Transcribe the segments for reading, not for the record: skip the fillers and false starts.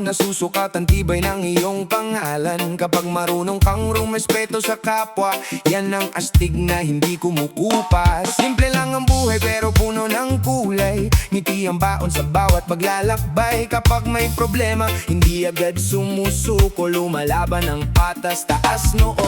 nasusukat ang tibay ng iyong pangalan. Kapag marunong kang rumespeto sa kapwa, yan ang astig na hindi kumukupas. Simple lang ang buhay pero puno ng kulay, ngiti ang baon sa bawat paglalakbay. Kapag may problema, hindi agad sumusuko, lumalaban ng patas, taas noo.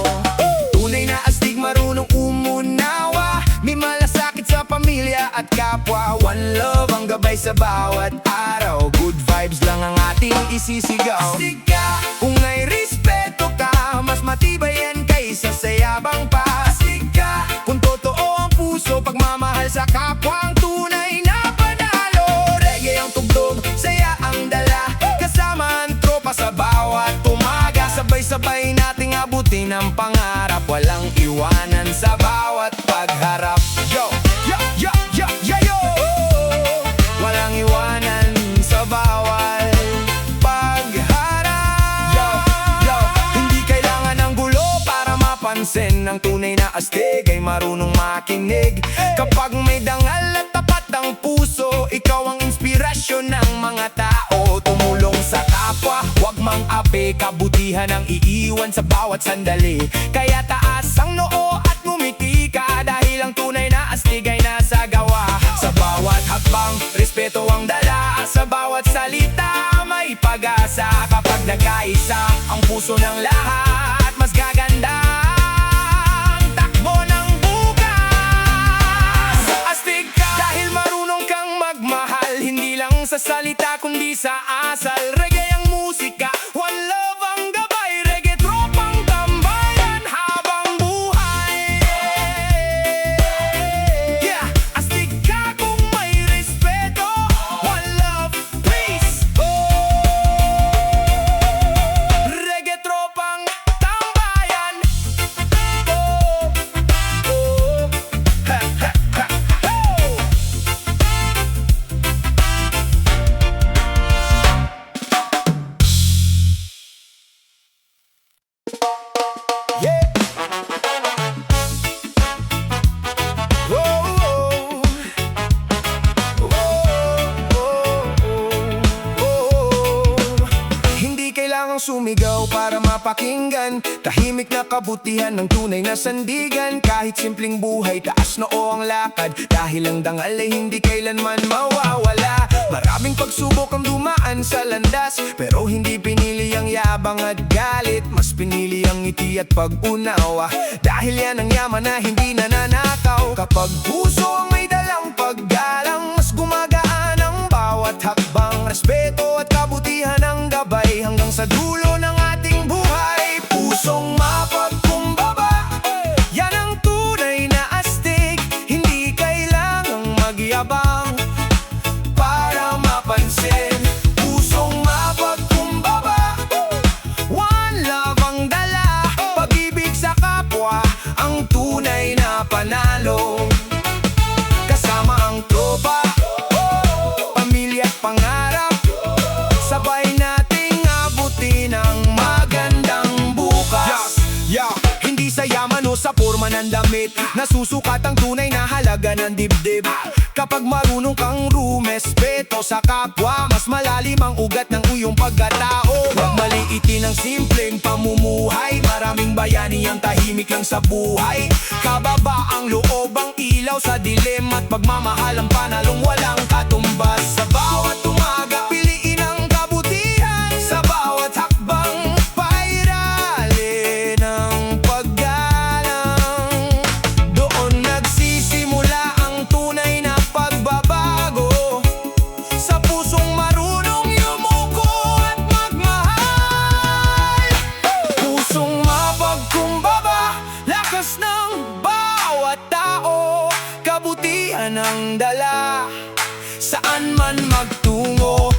Tunay na astig, marunong umunawa, may malasakit sa pamilya at kapwa. One love ang gabay sa bawat araw, good vibes lang ang ating isisigaw. Astig ka kung may respeto ka, mas matibay yan kaysa sa yabang pa. Astig ka kung totoo ang puso, pagmamahal sa kapwa ang tunay na panalo. Reggae ang tugtog, saya ang dala, kasama ang tropa sa bawat umaga. Sabay-sabay nating abutin ang pangarap, walang iwanan sa bawat pagharap. Yo, yo, yo, yo, yo, yo. Walang iwanan sa bawat pagharap. Yo, yo. Hindi kailangan ng gulo para mapansin, ang tunay na astig ay marunong makinig. Kapag may dangal at tapat ang puso, ikaw ang inspirasyon ng mga tao. Tumulong sa kapwa, wag mang ape, kabutihan ang iiwan sa bawat sandali. Kaya taas ang noo at ngumiti ka, dahil ang tunay na astig ay nasa gawa. Sa bawat hakbang, respeto ang dala, sa bawat salita may pag-asa. Kapag nagkaisa ang puso ng lahat, mas gaganda ang takbo ng bukas. Astig ka dahil marunong kang magmahal, hindi lang sa salita kundi sa asal. Reggae ang musika, one love ang gabay, reggae tropang tambayan habang buhay. Yeah, astig ka kung may respeto, one love, peace. Reggae tropang tambayan. Ha, ha, ha, ho. Yeah. Whoa. Hindi kailangang sumigaw para mapakinggan, tahimik na kabutihan ng tunay na sandigan. Kahit simpleng buhay, taas noo ang lakad, dahil ang dangal ay hindi kailanman mawawala. Maraming pagsubok ang dumaan sa landas, pero hindi pinili ang yabang at galit. Mas pinili ang ngiti at pag-unawa, dahil yan ang yaman na hindi nananakaw. Kapag puso ang may dalang paggalang, mas gumagaan ang bawat hakbang. Respeto at kabutihan ang gabay hanggang sa dulo ng ating buhay. Pusong mapagkumbaba, yan ang tunay na astig. Hindi kailangang magyabang para mapansin. Pusong mapagkumbaba, one love ang dala, pag-ibig sa kapwa ang tunay na panalo. Kasama ang tropa, pamilya at pangarap, sabay nating abutin ang magandang bukas. Yeah. Hindi sa yaman o sa porma ng damit nasusukat ang tunay na halaga ng dibdib. Kapag marunong kang rumespeto sa kapwa, mas malalim ang ugat ng iyong pagkatao. Huwag maliitin ang simpleng pamumuhay, maraming bayani ang tahimik lang sa buhay. Kababa ang loob, ang ilaw sa dilim, at pagmamahal ang panalong walang katumbas. Sa bawat umaga, piliin ang kabutihan, sa bawat hakbang, pairalin ang paggalang. Doon nagsisimula ang tunay na pagbabago, sa pusong marunong yumuko at magmahal. Pusong mapagkumbaba, lakas ng bawat tao, kabutihan ang dala, saan man magtungo.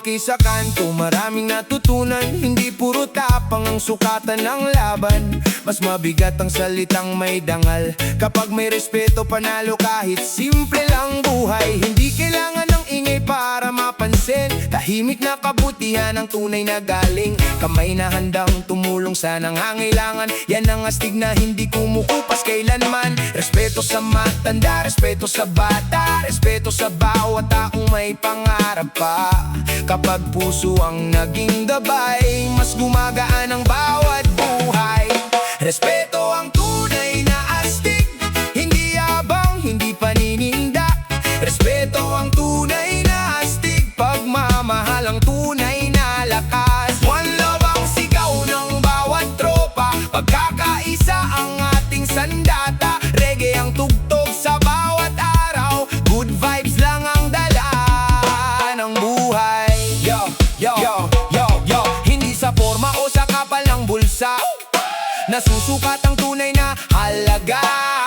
okay sa kanto, maraming natutunan. Hindi puro tapang ang sukatan ng laban. Mas mabigat ang salitang may dangal. Kapag may respeto, panalo kahit simple lang buhay. Hindi kailangan ng ingay para mapansin. Tahimik na kabutihan ang tunay na galing. Kamay na handang tumulong sa nangangailangan. Yan ang astig na hindi kumukupas kailanman. Respeto sa matanda, respeto sa bata, respeto sa bawat taong may pangarap pa. Kapag puso ang naging gabay, mas gumagaan ang bawat buhay. Respeto ang tunay na astig, hindi yabang, hindi paninindak. Respeto ang tunay na astig, pagmamahal ang tunay na lakas. One love ang sigaw ng bawat tropa, pagkakaisa ang ating sandata. Reggae ang tugtog sa bawat araw, good vibes lang ang dala ng buhay. Yo, yo, yo, yo, yo. Hindi sa forma o sa kapal ng bulsa nasusukat ang tunay na halaga.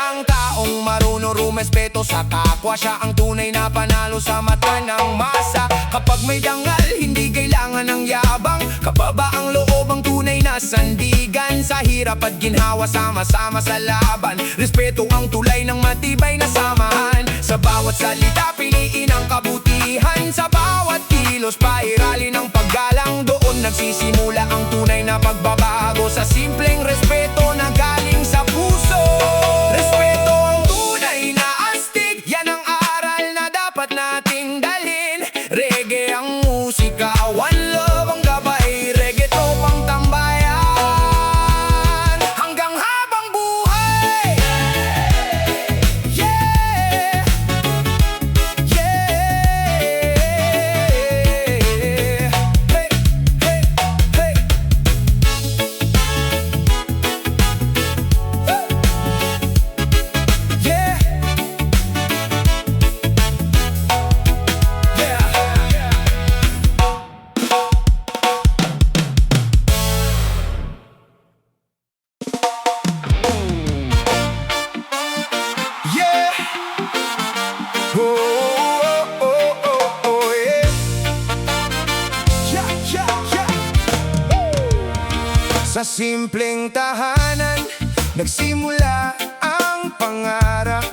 Ang taong marunong rumespeto sa kapwa, siya ang tunay na panalo sa mata ng masa. Kapag may dangal, hindi kailangan ng yabang. Kababa ang loob ang tunay na sandigan. Sa hirap at ginhawa, sama-sama sa laban. Respeto ang tulay ng matibay na samahan. Sa bawat salita, piliin ang kabutihan. Sa bawat kilos, pairali ng paggalang. Doon nagsisimula ang tunay na pagbabago. Sa simpleng respeto na galing sa puso. Respeto ang tunay na astig, yan ang aral na dapat nating dalhin. Reggae ang musika, one love ang gabay. Reggae to pang tambayan hanggang habang buhay. Yeah, yeah. Hey, hey, hey. Yeah. Yeah. Oh, oh, oh, oh, oh, yeah. Yeah, yeah, yeah. Sa simpleng tahanan, nagsimula ang pangarap.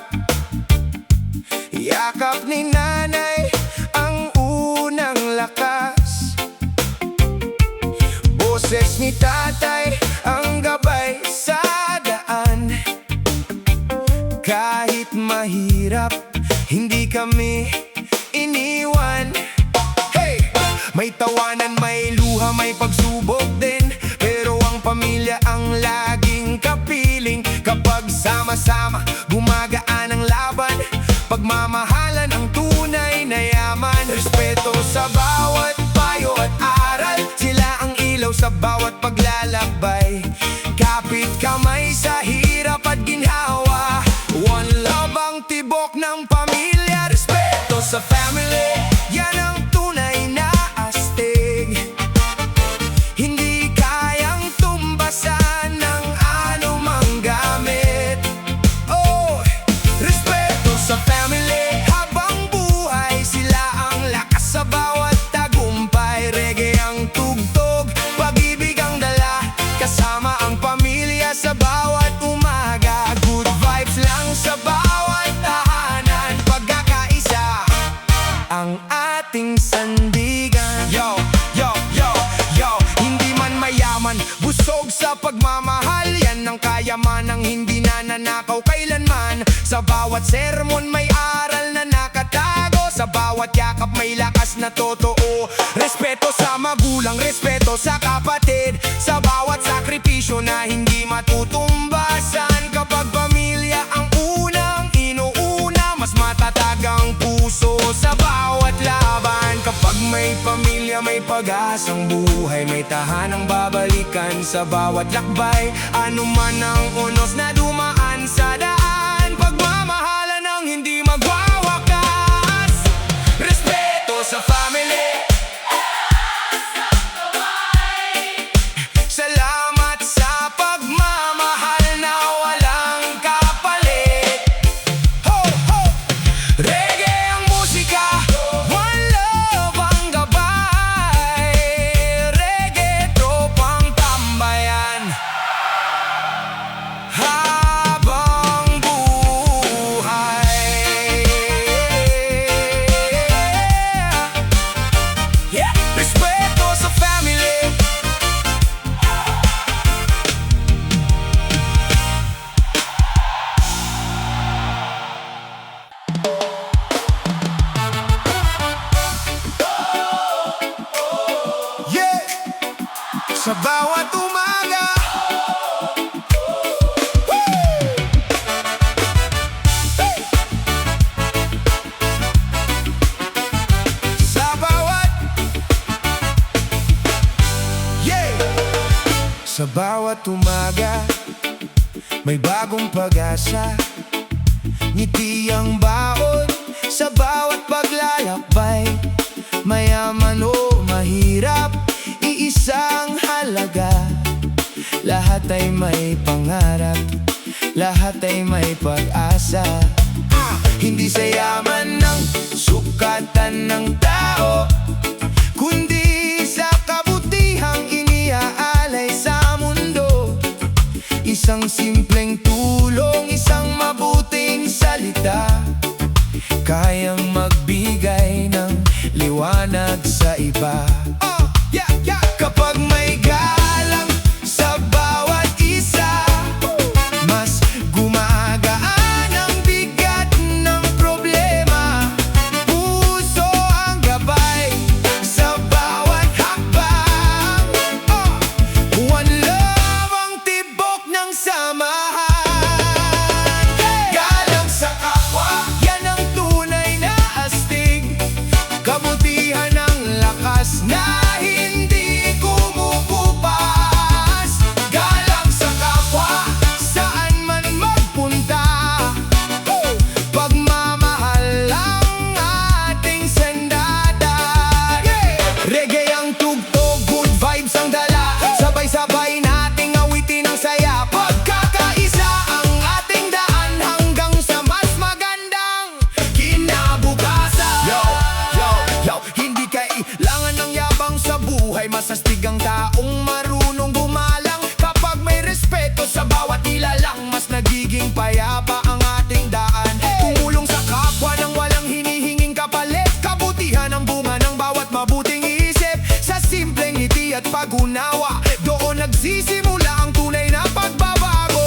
Yakap ni nanay ang unang lakas. Boses ni tatay ang gabay sa daan. Kahit mahirap, hindi kami iniwan. Hey! May tawanan, may luha, may pagsubok din. Pero ang pamilya ang laging kapiling. Kapag sama-sama, gumagaan ang laban. Pagmamahalan ang tunay na yaman. Respeto sa bawat payo at aral. Sila ang ilaw sa bawat paglalakbay. Kapit kamay sa hirap at ginhawa. One love ang tibok ng pamilya. Respeto sa family, yan ang tunay na astig. Hindi kayang tumbasan ng anumang gamit. Oh, respeto sa family, habang buhay sila ang lakas sa bawat tagumpay. Reggae ang tugtog, pag-ibig ang dala, kasama ang pamilya sa bawat umaga. Good vibes lang sa bawat tahanan, pagkakaisa ang ating sandigan. Yo, yo, yo, yo. Hindi man mayaman, busog sa pagmamahal. Yan ang kayamanang hindi nananakaw kailanman. Sa bawat sermon may aral na nakatago. Sa bawat yakap may lakas na totoo. Respeto sa magulang, respeto sa kapatid. Sa bawat sakripisyo na hindi matutumbasan. Kapag pamilya ang unang inuuna, mas matatag ang puso sa bawat laban. Kapag may pamilya, may pag-asang buhay. May tahanang babalikan sa bawat lakbay. Ano man ang unos na dumaan sa daan, pagmamahalan ang hindi magwawakas. Respeto sa family. Salamat sa pagmamahal na walang kapalit. Ho, ho! Reggae ang musika, one love ang gabay. bawat umaga. Sa bawat Sa bawat umaga, may bagong pag-asa. Ngiti ang baon sa bawat paglalakbay. Mayaman o mahirap, iisang halaga. Lahat ay may pangarap, lahat ay may pag-asa. Hindi sa yaman ng sukatan ng tao, kundi sa kabutihang iniaalay sa mundo. Isang simpleng tulong, isang mabuting salita, kayang magbigay ng liwanag sa iba. Kapag may galang sa bawat isa, mas gumagaan ang bigat ng problema. Puso ang gabay sa bawat hakbang. One love ang tibok ng samahan. Galang sa kapwa, yan ang tunay na astig. Kabutihan ng lakas na hindi kumukupas. Galang sa kapwa, saan man magpunta. Pagmamahal ang ating sandata. Reggae ang tugtog, good vibes ang dala. Sabay-sabay nating awitin ang saya. Pagkakaisa ang ating daan hanggang sa mas magandang kinabukasan. Hindi kailangan ng yabang sa buhay. Masastig ang taong marunong gumalang. Kapag may respeto sa bawat nilalang, mas nagiging payapa ang ating daan. Tumulong sa kapwa nang walang hinihinging kapalit. Kabutihan ang bunga ng bawat mabuting isip. Sa simpleng ngiti at pag-unawa, doon nagsisimula ang tunay na pagbabago.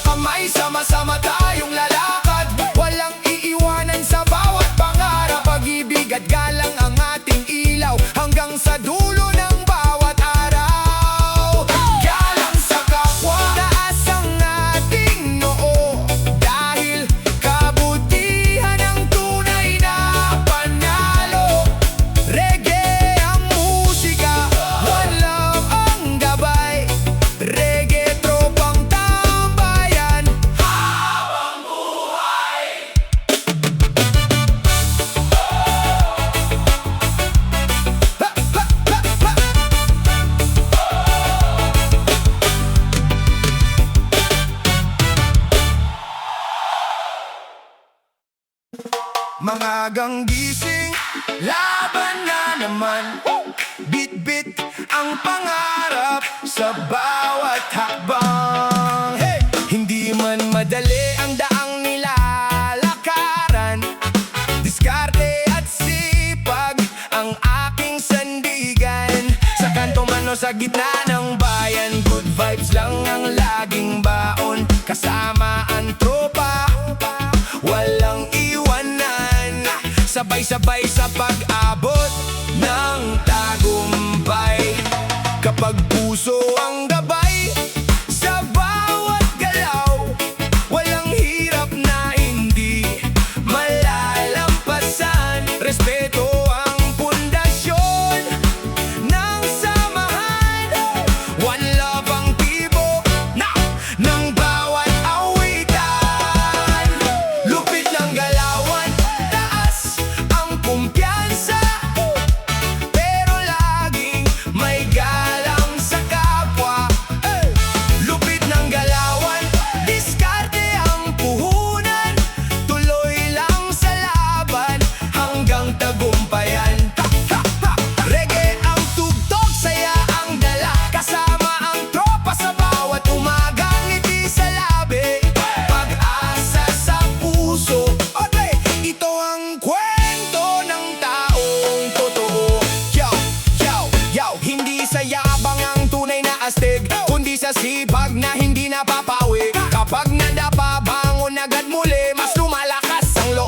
Kamay, sama-sama tayong lalakad. Walang iiwanan sa bawat pangarap. Pag-ibig at galang ang ating ilaw hanggang sa dulo ng bawat araw. Galang sa kapwa, taas ang ating noo. Dahil kabutihan ang tunay na panalo. Reggae ang musika, one love ang gabay. Reggae tropang tambayan habang buhay. Mga ganggising, laban na naman. Bit-bit ang pangarap sa bawat hakbang. Hindi man madali ang daang nilalakaran. Diskarte at sipag ang aking sandigan. Sa kanto man o sa gitna ng bayan, good vibes lang ang laging baon. Kasama ang tropa, walang iwanan. Sabay-sabay sa pag-abot ng tagumpay. Kapag puso ang gabay sa bawat galaw, walang hirap na hindi malalampasan. Respeto ang pundasyon ng samahan. One love ang tibok ng bawat awitan. Lupit ng galawan, taas ang kumpiyansa. Pero laging may galang sa kapwa.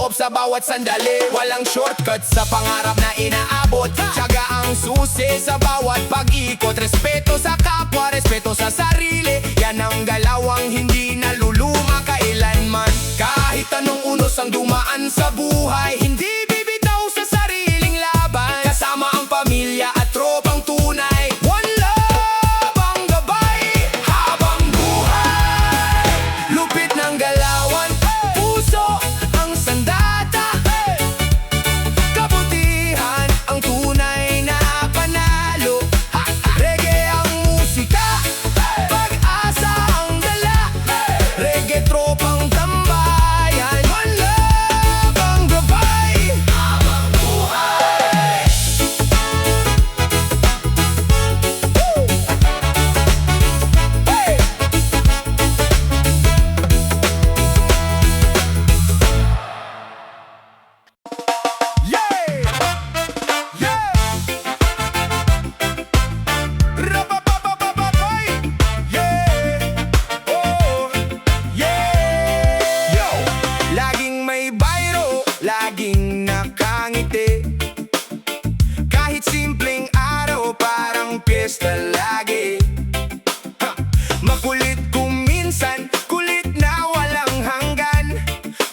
loob sa bawat sandali. Walang shortcut sa pangarap na inaabot. Tiyaga ang susi sa bawat pag-ikot. Respeto sa kapwa, respeto sa sarili. Yan ang galawang hindi naluluma kailanman. Kahit anong unos ang dumaan sa buhay, hindi bibitaw sa sariling laban. Kasama ang pamilya at tropang tunay. One love ang gabay habang buhay. Lupit ng galawan, puso ang sandata. Kabutihan ang tunay na panalo. Reggae ang musika, pag-asa ang dala. Reggae tropang tambayan. One love ang gabay habang buhay. Hey! Yeah! Yeah! Rapapapapapay! Yeah! Oh! Yeah! Yo! Laging may bayro, laging nakangiti. Kahit simpleng araw, parang piyesta lagi. Ha! Makulit kung minsan, kulit na walang hanggan.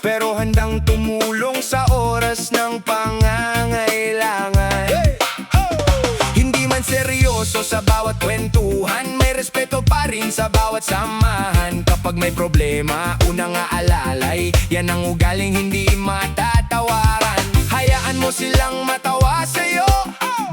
Pero handang tumulong sa oras ng pangangailangan. Hindi man seryoso sa bawat kwentuhan, may respeto pa rin sa bawat samahan. Kapag may problema, unang aalalay. Yan ang ugaling hindi matatawaran. Hayaan mo silang matawa sa'yo,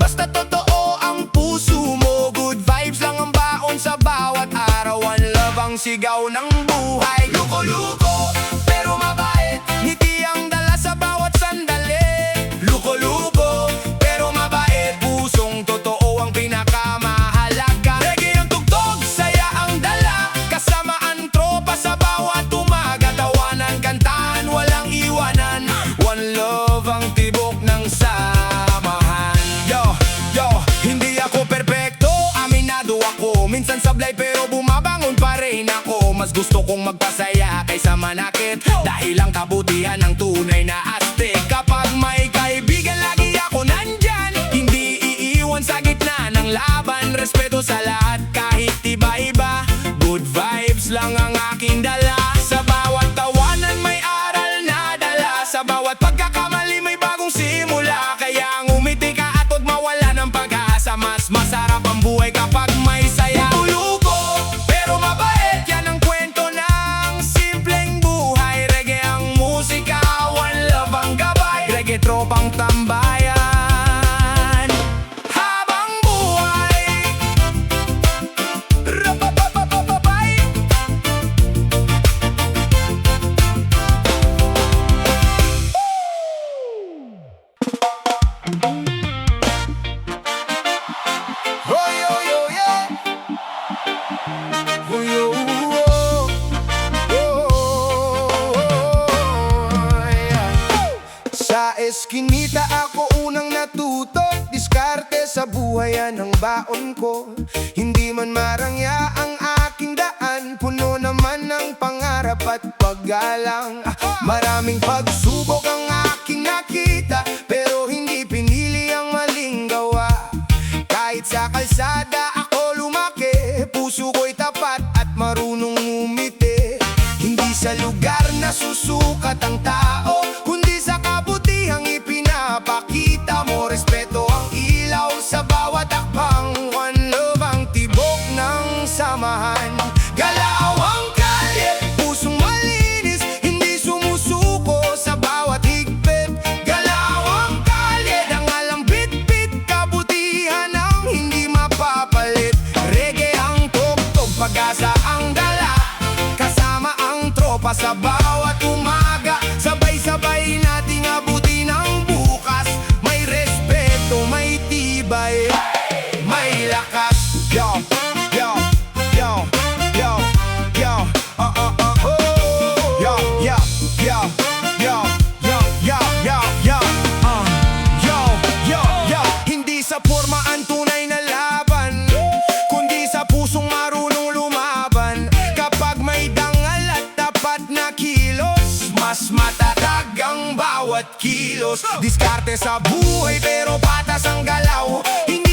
basta totoo ang puso mo. Good vibes lang ang baon sa bawat araw. One love ang sigaw ng buhay. Luko-luko, pero mabait. Ngiti ang dala sa bawat sandali. Luko-luko, pero mabait. Pusong totoo ang pinakamahalaga. Reggae ang tugtog, saya ang dala. Kasama ang tropa sa bawat umaga. Tawanan, kantahan, walang iwanan. One love ang tibok ng samahan. Yo, hindi ako perpekto, aminado ako. Minsan sablay pero bumabangon pa rin ako. Mas gusto kong magpasaya kaysa manakit, dahil ang kabutihan ng tunay na astig. Kapag may kaibigan, lagi ako nandyan. Hindi iiwan sa gitna ng laban. Respeto sa lahat kahit iba-iba. Good vibes lang ang aking dala. Sa bawat tawanan may aral na dala. Sa bawat pagkakamali may bagong simula. Kaya ngumiti ka at huwag mawala ng pag-asa. Mas masarap ang buhay kapag may saya. Luko, pero mabait. Yan ang kwento ng simpleng buhay. Reggae ang musika, one love ang gabay. Reggae tropang tambayan habang buhay. Rapapapapapay. Hoy, yo, yo, yeah. Hoy, yo, oh. Oh, yeah. Sa eskinita ako unang natuto. Diskarte sa buhayan ang baon ko. Hindi man marangya ang aking daan, puno naman ng pangarap at paggalang. Maraming pagsubok ang aking nakita, pero hindi pinili ang maling gawa. Kahit sa kalsada ako lumaki, puso ko'y tapat at marunong umiti. Hindi sa lugar na susukat ang tao, kundi sa kabutihang ipinapakita mo. Respeto ang ilaw sa bawat akbang. One love ang tibok ng samahan. Galaw ang kalye, pusong malinis, hindi sumusuko sa bawat higpit. Galaw ang kalye, dangal ang bit-bit, kabutihan ang hindi mapapalit. Reggae ang tugtog, pag-asa ang dala. Kasama ang tropa sa bawat umaga. Sabay-sabay bawat kilos. Diskarte sa buhay pero patas ang galaw. Hindi